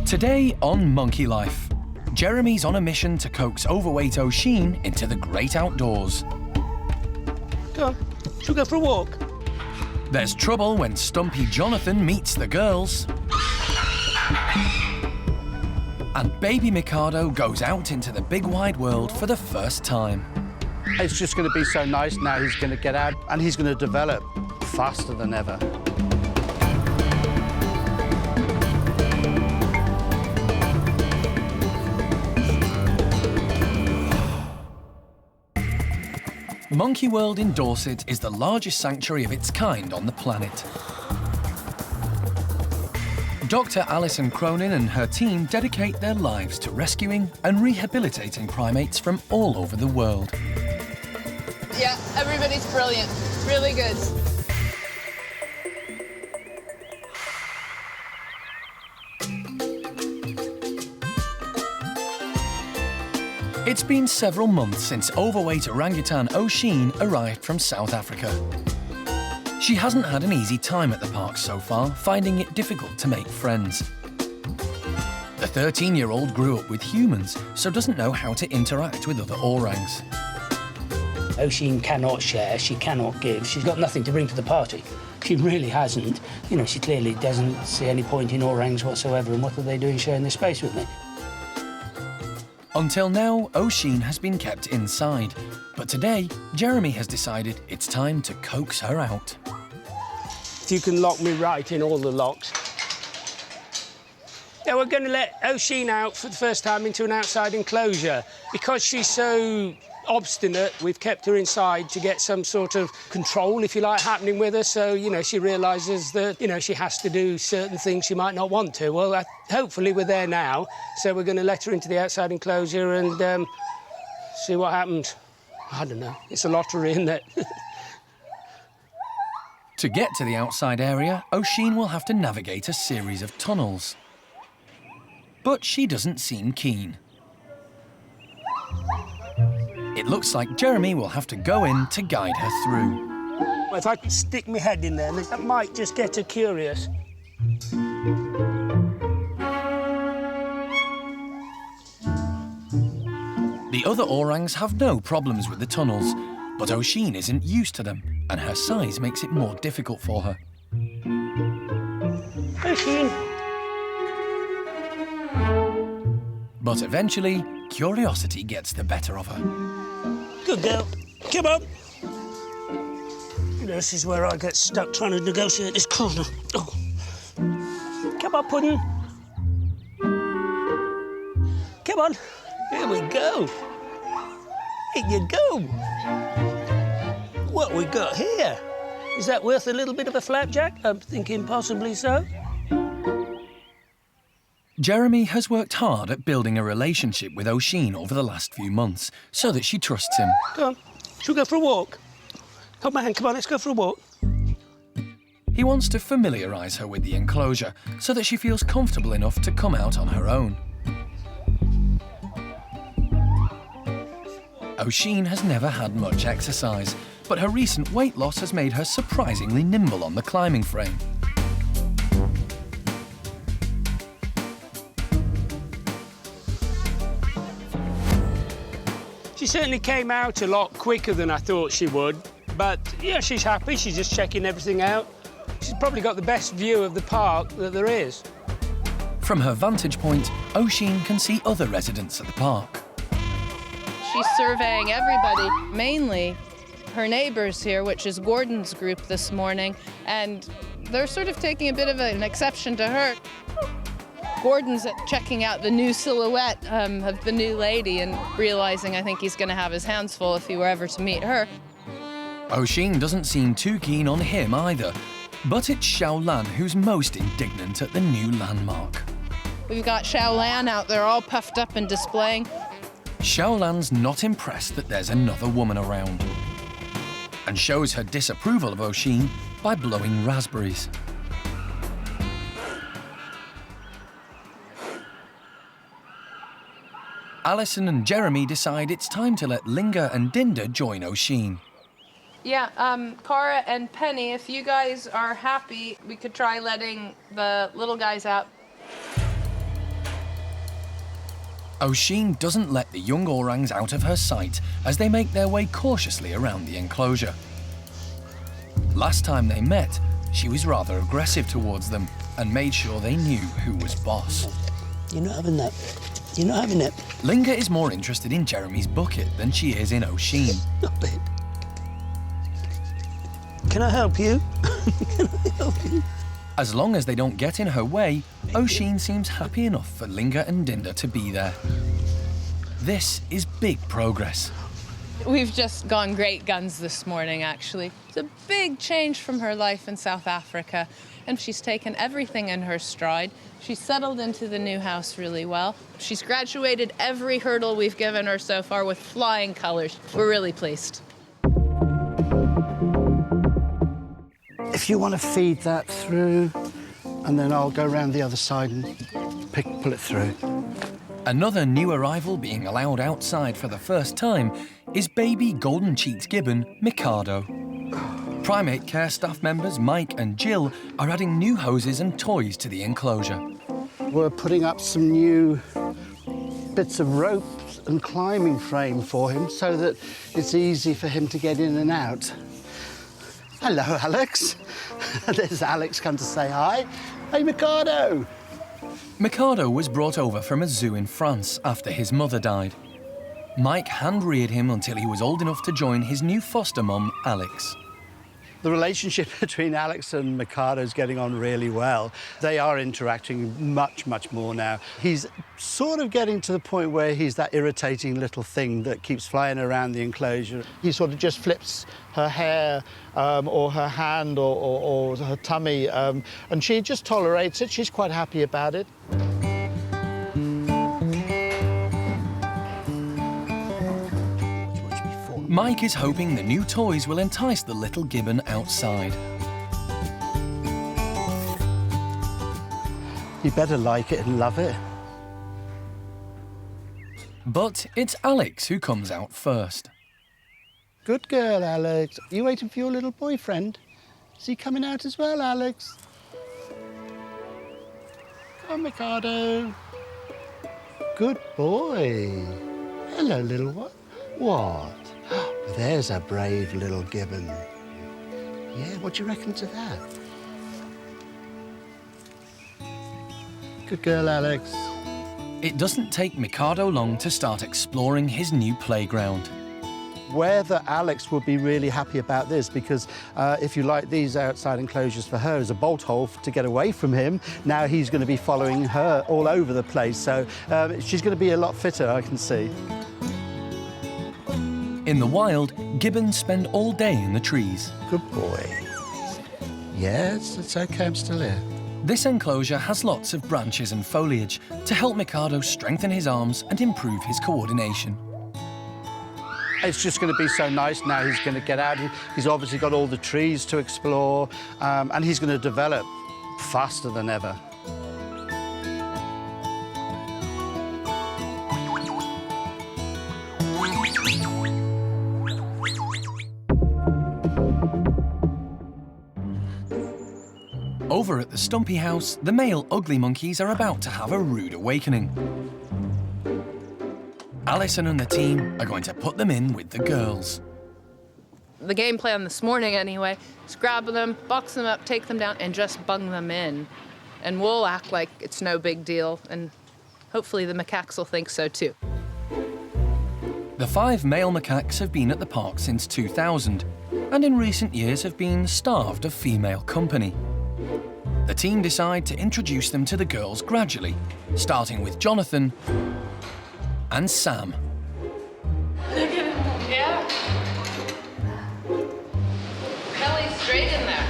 Today on Monkey Life, Jeremy's on a mission to coax overweight Oshine into the great outdoors. Go on, should we go for a walk? There's trouble when Stumpy Jonathan meets the girls. And baby Mikado goes out into the big wide world for the first time. It's just going to be so nice now. He's going to get out and he's going to develop faster than ever. Monkey World in Dorset is the largest sanctuary of its kind on the planet. Dr. Alison Cronin and her team dedicate their lives to rescuing and rehabilitating primates from all over the world. Yeah, everybody's brilliant. Really good. It's been several months since overweight orangutan Oshine arrived from South Africa. She hasn't had an easy time at the park so far, finding it difficult to make friends. The 13-year-old grew up with humans, so doesn't know how to interact with other orangs. Oshine cannot share, she cannot give, she's got nothing to bring to the party. She really hasn't. You know, she clearly doesn't see any point in orangs whatsoever, and what are they doing sharing this space with me? Until now, Oshine has been kept inside. But today, Jeremy has decided it's time to coax her out. If you can lock me right in all the locks. Yeah, we're going to let Oshine out for the first time into an outside enclosure. Because she's so obstinate, we've kept her inside to get some sort of control, if you like, happening with her. So, you know, she realises that, you know, she has to do certain things she might not want to. Well, hopefully we're there now. So we're going to let her into the outside enclosure and see what happens. I don't know. It's a lottery, isn't it? To get to the outside area, Oshine will have to navigate a series of tunnels. But she doesn't seem keen. It looks like Jeremy will have to go in to guide her through. If I can stick my head in there, that might just get her curious. The other orangs have no problems with the tunnels, but Oshine isn't used to them, and her size makes it more difficult for her. Oshine. But eventually, curiosity gets the better of her. Good girl. Come on. This is where I get stuck trying to negotiate this corner. Oh. Come on, Puddin'. Come on. Here we go. Here you go. What we got here? Is that worth a little bit of a flapjack? I'm thinking possibly so. Jeremy has worked hard at building a relationship with Oshine over the last few months so that she trusts him. Come on, should we go for a walk? Hold my hand, come on, let's go for a walk. He wants to familiarise her with the enclosure so that she feels comfortable enough to come out on her own. Oshine has never had much exercise, but her recent weight loss has made her surprisingly nimble on the climbing frame. She certainly came out a lot quicker than I thought she would, but yeah, she's happy. She's just checking everything out. She's probably got the best view of the park that there is. From her vantage point, Oshine can see other residents at the park. She's surveying everybody, mainly her neighbours here, which is Gordon's group this morning, and they're sort of taking a bit of an exception to her. Gordon's checking out the new silhouette of the new lady and realising I think he's going to have his hands full if he were ever to meet her. Oshine doesn't seem too keen on him either, but it's Xiaolan who's most indignant at the new landmark. We've got Xiaolan out there all puffed up and displaying. Xiaolan's not impressed that there's another woman around and shows her disapproval of Oshine by blowing raspberries. Alison and Jeremy decide it's time to let Linga and Dinda join Oshine. Yeah, Cara and Penny, if you guys are happy, we could try letting the little guys out. Oshine doesn't let the young orangs out of her sight as they make their way cautiously around the enclosure. Last time they met, she was rather aggressive towards them and made sure they knew who was boss. You're not having that. You're not having it. Linga is more interested in Jeremy's bucket than she is in Oshine. Stop it. Can I help you? Can I help you? As long as they don't get in her way, Oshine seems happy enough for Linga and Dinda to be there. This is big progress. We've just gone great guns this morning, actually. It's a big change from her life in South Africa, and she's taken everything in her stride. She's settled into the new house really well. She's graduated every hurdle we've given her so far with flying colors. We're really pleased. If you want to feed that through, and then I'll go around the other side and pull it through. Another new arrival being allowed outside for the first time is baby golden-cheeked gibbon Mikado. Primate care staff members Mike and Jill are adding new hoses and toys to the enclosure. We're putting up some new bits of rope and climbing frame for him so that it's easy for him to get in and out. Hello, Alex. There's Alex come to say hi. Hey, Mikado. Mikado was brought over from a zoo in France after his mother died. Mike hand-reared him until he was old enough to join his new foster mum, Alex. The relationship between Alex and Mikado is getting on really well. They are interacting much, much more now. He's sort of getting to the point where he's that irritating little thing that keeps flying around the enclosure. He sort of just flips her hair or her hand or her tummy, and she just tolerates it. She's quite happy about it. Mike is hoping the new toys will entice the little gibbon outside. You better like it and love it. But it's Alex who comes out first. Good girl, Alex. Are you waiting for your little boyfriend? Is he coming out as well, Alex? Come on, Mikado. Good boy. Hello, little one. What? There's a brave little gibbon. Yeah, what do you reckon to that? Good girl, Alex. It doesn't take Mikado long to start exploring his new playground. Whether Alex would be really happy about this, because if you like these outside enclosures for her as a bolt hole to get away from him, now he's going to be following her all over the place. So she's going to be a lot fitter, I can see. In the wild, gibbons spend all day in the trees. Good boy. Yes, it's okay, I'm still here. This enclosure has lots of branches and foliage to help Mikado strengthen his arms and improve his coordination. It's just going to be so nice now he's going to get out. He's obviously got all the trees to explore, and he's going to develop faster than ever. Over at the Stumpy House, the male ugly monkeys are about to have a rude awakening. Alison and the team are going to put them in with the girls. The game plan this morning, anyway, is grab them, box them up, take them down, and just bung them in. And we'll act like it's no big deal, and hopefully the macaques will think so, too. The 5 male macaques have been at the park since 2000, and in recent years have been starved of female company. The team decide to introduce them to the girls gradually, starting with Jonathan and Sam. Yeah. Belly straight in there.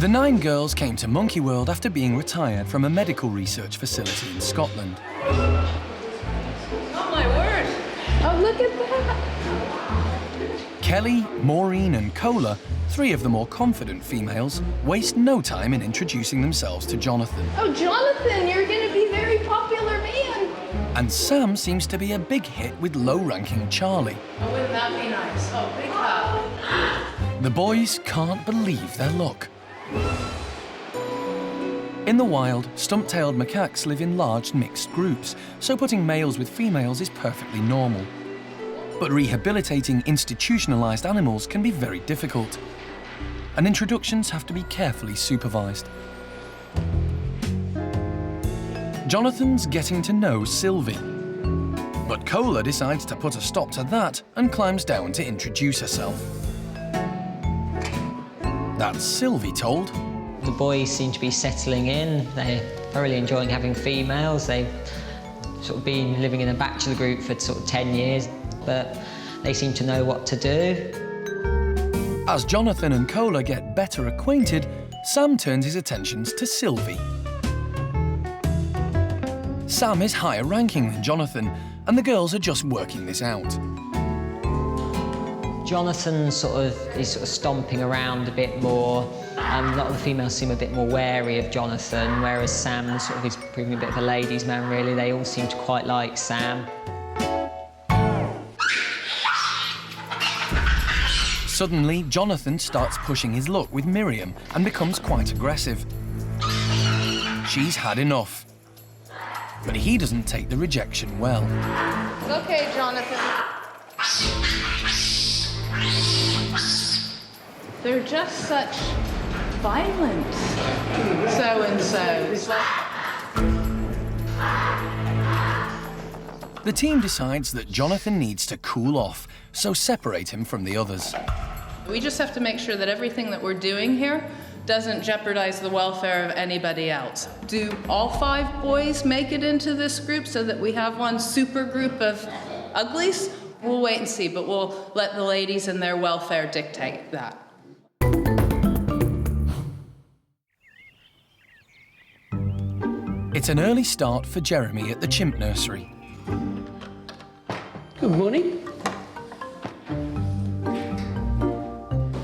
The 9 girls came to Monkey World after being retired from a medical research facility in Scotland. Oh, my word. Oh, look at that. Kelly, Maureen and Cola, 3 of the more confident females, waste no time in introducing themselves to Jonathan. Oh, Jonathan, you're going to be a very popular man. And Sam seems to be a big hit with low-ranking Charlie. Oh, wouldn't that be nice? Oh, big hug. The boys can't believe their luck. In the wild, stump-tailed macaques live in large mixed groups, so putting males with females is perfectly normal. But rehabilitating institutionalized animals can be very difficult, and introductions have to be carefully supervised. Jonathan's getting to know Sylvie, but Cola decides to put a stop to that and climbs down to introduce herself. That's Sylvie told. The boys seem to be settling in. They're thoroughly enjoying having females. They've sort of been living in a bachelor group for sort of 10 years, but they seem to know what to do. As Jonathan and Cola get better acquainted, Sam turns his attentions to Sylvie. Sam is higher ranking than Jonathan, and the girls are just working this out. Jonathan is sort of stomping around a bit more. A lot of the females seem a bit more wary of Jonathan, whereas Sam sort of is proving a bit of a ladies' man, really. They all seem to quite like Sam. Suddenly, Jonathan starts pushing his luck with Miriam and becomes quite aggressive. She's had enough. But he doesn't take the rejection well. Okay, Jonathan. They're just such violent so-and-sos. The team decides that Jonathan needs to cool off, so separate him from the others. We just have to make sure that everything that we're doing here doesn't jeopardize the welfare of anybody else. Do all 5 boys make it into this group so that we have one super group of uglies? We'll wait and see, but we'll let the ladies and their welfare dictate that. It's an early start for Jeremy at the chimp nursery. Good morning.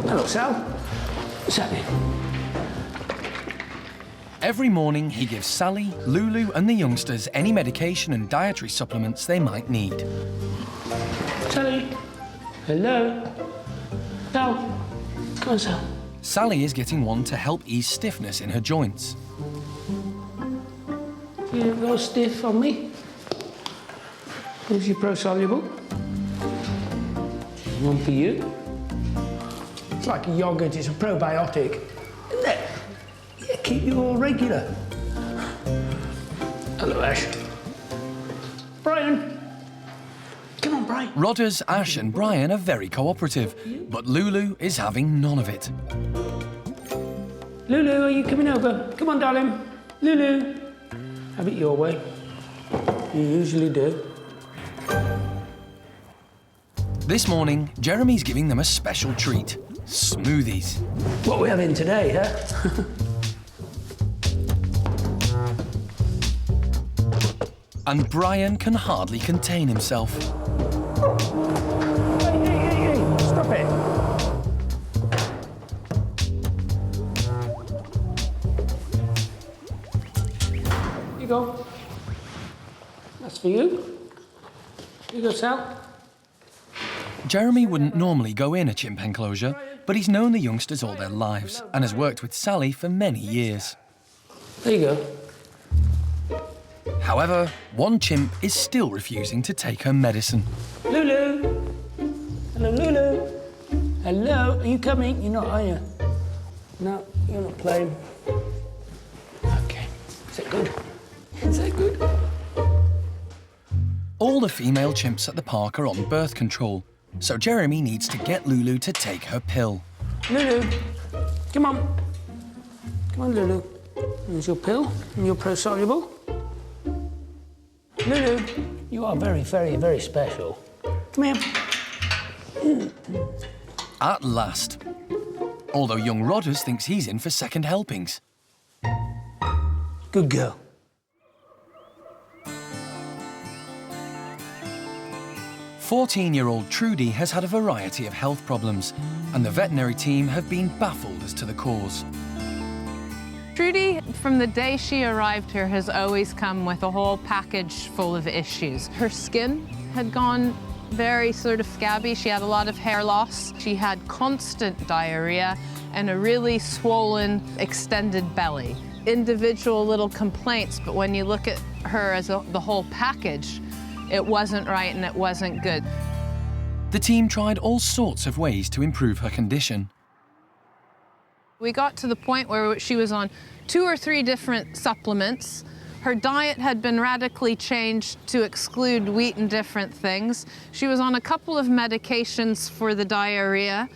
Hello, Sal. What's happening? Every morning, he gives Sally, Lulu and the youngsters any medication and dietary supplements they might need. Sally. Hello. Sal. Come on, Sal. Sally is getting one to help ease stiffness in her joints. You go stiff on me. Here's your pro-soluble. One for you. It's like a yogurt, it's a probiotic. Isn't it? Yeah, keep you all regular. Hello, Ash. Brian. Come on, Brian. Rodders, Ash and Brian are very cooperative, but Lulu is having none of it. Lulu, are you coming over? Come on, darling. Lulu. Have it your way. You usually do. This morning, Jeremy's giving them a special treat. Smoothies. What are we having today, huh? And Brian can hardly contain himself. Hey, stop it. Here you go. That's for you. Here you go, Sal. Jeremy wouldn't normally go in a chimp enclosure, but he's known the youngsters all their lives and has worked with Sally for many years. There you go. However, one chimp is still refusing to take her medicine. Lulu. Hello, Lulu. Hello. Are you coming? You're not, are you? No, you're not playing. Okay. Is that good? Is that good? All the female chimps at the park are on birth control, so Jeremy needs to get Lulu to take her pill. Lulu, come on. Come on, Lulu. Here's your pill and your pro-soluble. Lulu, you are very, very, very special. Come here. At last. Although young Rodders thinks he's in for second helpings. Good girl. "14-year-old Trudy has had a variety of health problems, and the veterinary team have been baffled as to the cause. Trudy, from the day she arrived here, has always come with a whole package full of issues. Her skin had gone very sort of scabby. She had a lot of hair loss. She had constant diarrhea and a really swollen, extended belly. individual little complaints, but when you look at her as the whole package, it wasn't right and it wasn't good. The team tried all sorts of ways to improve her condition. We got to the point where she was on 2 or 3 different supplements. Her diet had been radically changed to exclude wheat and different things. She was on a couple of medications for the diarrhea.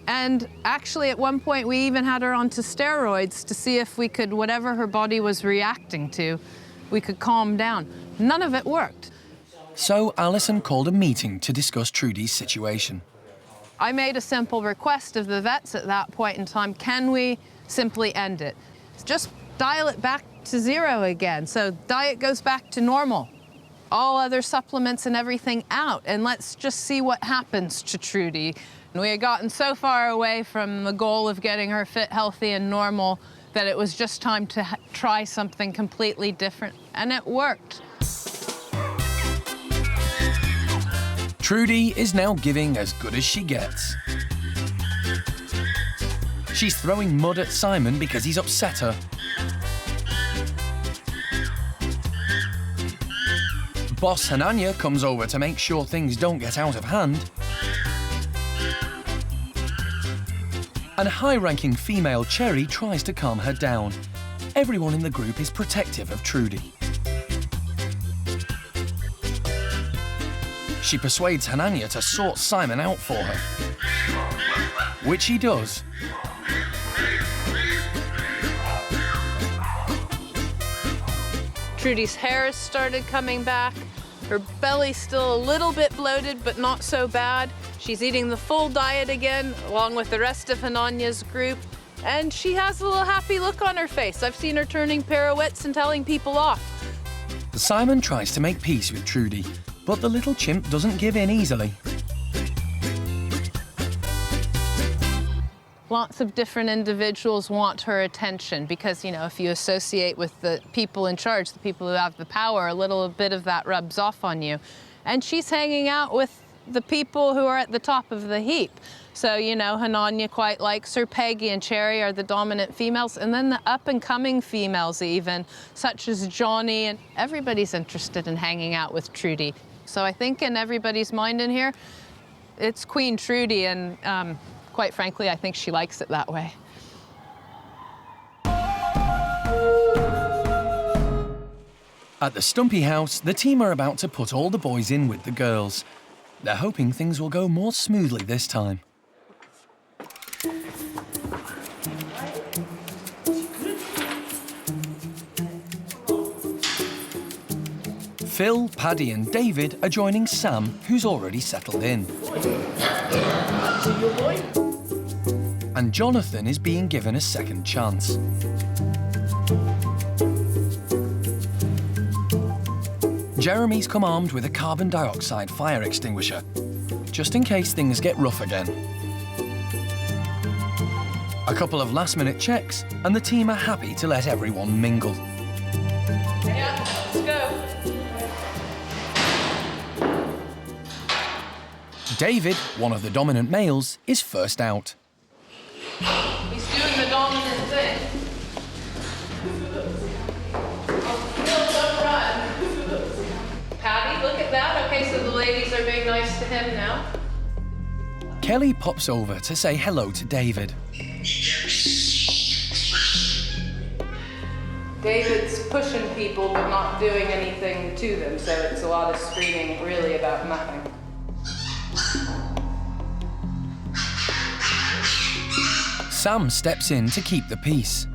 And actually, at one point, we even had her onto steroids to see if we could, whatever her body was reacting to, we could calm down. None of it worked. So Alison called a meeting to discuss Trudy's situation. I made a simple request of the vets at that point in time. Can we simply end it? Just dial it back to 0 again. So diet goes back to normal. All other supplements and everything out. And let's just see what happens to Trudy. We had gotten so far away from the goal of getting her fit, healthy, and normal that it was just time to try something completely different. And it worked. Trudy is now giving as good as she gets. She's throwing mud at Simon because he's upset her. Boss Hananya comes over to make sure things don't get out of hand. And high-ranking female Cherry tries to calm her down. Everyone in the group is protective of Trudy. She persuades Hananya to sort Simon out for her, which he does. Trudy's hair has started coming back. Her belly's still a little bit bloated, but not so bad. She's eating the full diet again, along with the rest of Hananya's group. And she has a little happy look on her face. I've seen her turning pirouettes and telling people off. Simon tries to make peace with Trudy, but the little chimp doesn't give in easily. Lots of different individuals want her attention because, you know, if you associate with the people in charge, the people who have the power, a little bit of that rubs off on you. And she's hanging out with the people who are at the top of the heap. So, you know, Hananya quite likes her. Peggy and Cherry are the dominant females. And then the up-and-coming females even, such as Johnny, and everybody's interested in hanging out with Trudy. So I think in everybody's mind in here, it's Queen Trudy, and quite frankly, I think she likes it that way. At the Stumpy House, the team are about to put all the boys in with the girls. They're hoping things will go more smoothly this time. Phil, Paddy and David are joining Sam, who's already settled in. And Jonathan is being given a second chance. Jeremy's come armed with a carbon dioxide fire extinguisher, just in case things get rough again. A couple of last-minute checks, and the team are happy to let everyone mingle. Yeah, let's go. David, one of the dominant males, is first out. He's doing the dominant thing. Don't run. Patty, look at that. Okay, so the ladies are being nice to him now. Kelly pops over to say hello to David. David's pushing people but not doing anything to them, so it's a lot of screaming really about nothing. Sam steps in to keep the peace.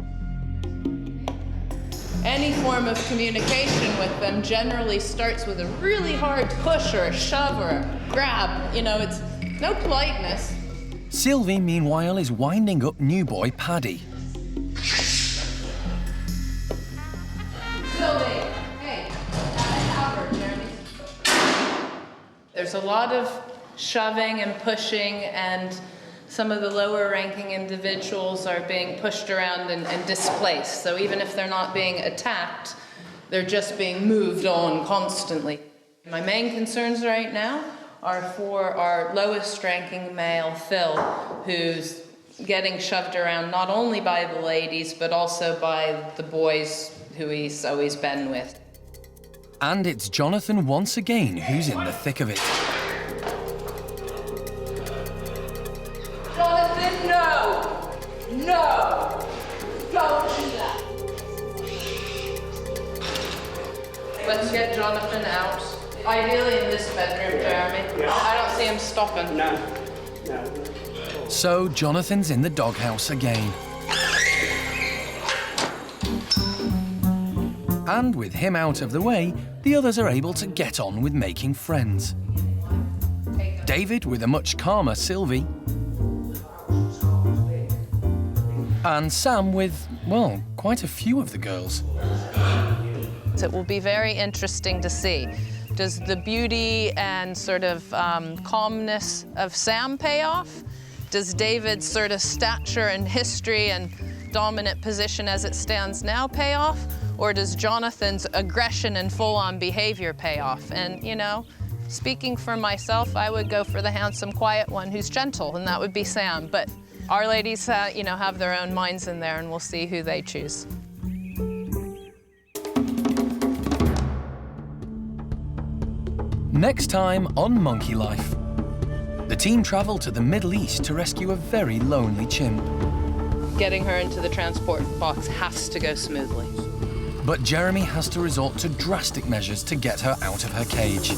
Any form of communication with them generally starts with a really hard push or a shove or a grab. You know, it's no politeness. Sylvie, meanwhile, is winding up new boy Paddy. Sylvie, hey, have her, Jeremy. There's a lot of shoving and pushing, and some of the lower ranking individuals are being pushed around and displaced. So even if they're not being attacked, they're just being moved on constantly. My main concerns right now are for our lowest ranking male, Phil, who's getting shoved around not only by the ladies, but also by the boys who he's always been with. And it's Jonathan once again who's in the thick of it. Jonathan, no! No! Don't do that! Let's get Jonathan out. Ideally in this bedroom, Jeremy. Yeah. I don't see him stopping. No. So Jonathan's in the doghouse again. And with him out of the way, the others are able to get on with making friends. David with a much calmer Sylvie. And Sam with, well, quite a few of the girls. It will be very interesting to see. Does the beauty and sort of calmness of Sam pay off? Does David's sort of stature and history and dominant position as it stands now pay off? Or does Jonathan's aggression and full-on behavior pay off? And, you know, speaking for myself, I would go for the handsome, quiet one who's gentle, and that would be Sam. But our ladies, you know, have their own minds in there, and we'll see who they choose. Next time on Monkey Life. The team travel to the Middle East to rescue a very lonely chimp. Getting her into the transport box has to go smoothly. But Jeremy has to resort to drastic measures to get her out of her cage.